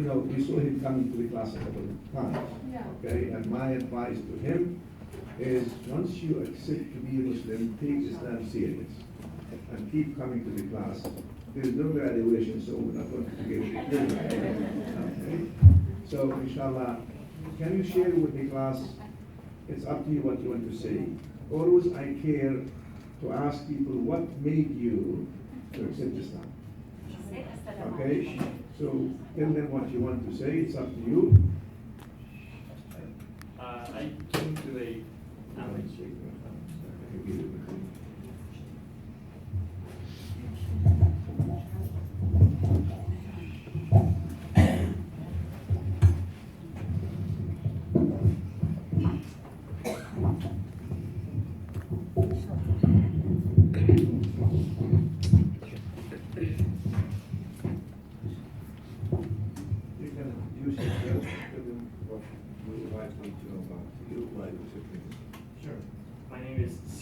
we saw him coming to the class a couple of times. Yeah. Okay, and my advice to him is once you accept to be a Muslim, take Islam serious and keep coming to the class. There is no graduation, so we're not going to forget it. Okay? So, inshallah, can you share with the class? It's up to you what you want to say. Always I care to ask people what made you to accept Islam. Okay? So tell them what you want to say. It's up to you. I came to a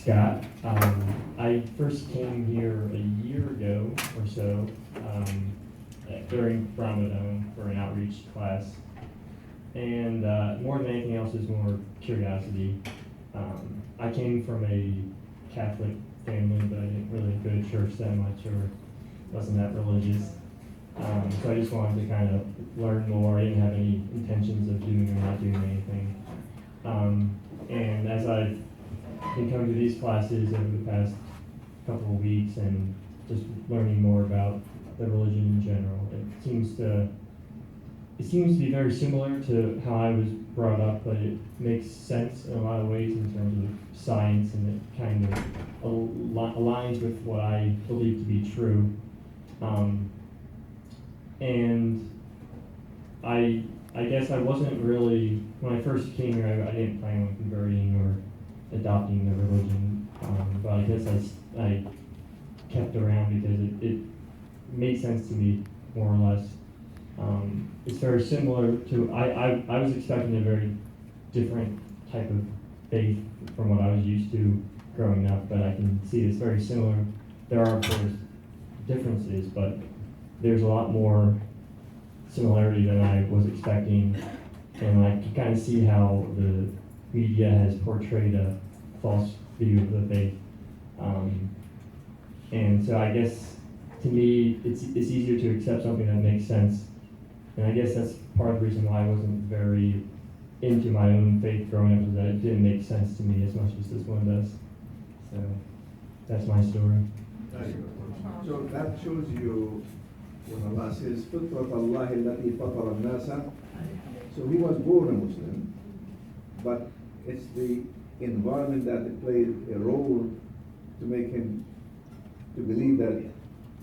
Scott. I first came here a year ago or so during Ramadan for an outreach class. And more than anything else is more curiosity. I came from a Catholic family, but I didn't really go to church that much or wasn't that religious. So I just wanted to kind of learn more. I didn't have any intentions of doing or not doing anything. And as I've been coming to these classes over the past couple of weeks and just learning more about the religion in general, it seems to be very similar to how I was brought up, but it makes sense in a lot of ways in terms of science, and it kind of aligns with what I believe to be true. And I guess I wasn't really, when I first came here, I didn't plan on converting or adopting the religion, but I guess I kept around because it made sense to me, more or less. It's very similar to, I was expecting a very different type of faith from what I was used to growing up, but I can see it's very similar. There are, of course, differences, but there's a lot more similarity than I was expecting, and I can kind of see how the media has portrayed a false view of the faith. And so I guess, to me, it's easier to accept something that makes sense. And I guess that's part of the reason why I wasn't very into my own faith growing up, is that it didn't make sense to me as much as this one does. So that's my story. So that shows you when Allah says, فِطْرَةَ اللَّهِ الَّتِي فَطَرَ النَّاسَ. So he was born a Muslim, but it's the environment that played a role to make him to believe that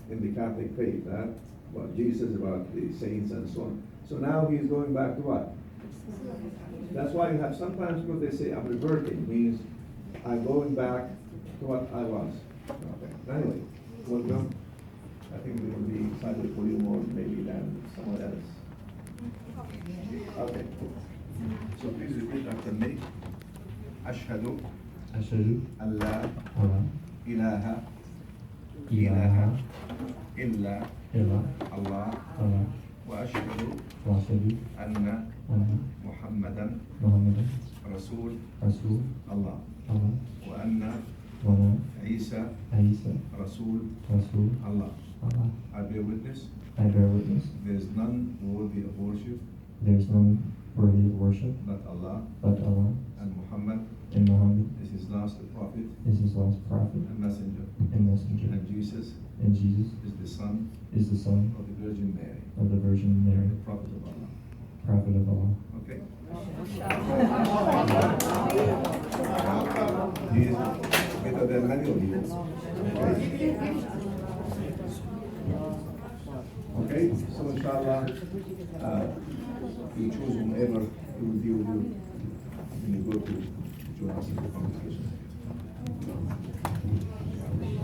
in the Catholic faith, about Jesus, about the saints and so on. So now he's going back to what? That's why you have sometimes people, they say, I'm reverting, means I'm going back to what I was. Okay. Anyway, welcome. I think we will be excited for you more maybe than someone else. Okay. So please repeat after me. أشهد أن لا إله إلا الله وأشهد أن محمدا رسول الله وأن عيسى رسول الله. I bear witness. There is none worthy of worship. But Allah. And Muhammad. Is his last prophet. And messenger. And Jesus. Is the son. Of the Virgin Mary. The prophet of Allah. Okay. He is better than many of you. Okay, so inshallah, you choose whomever he will be with you when you go to join us in the congregation.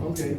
Okay.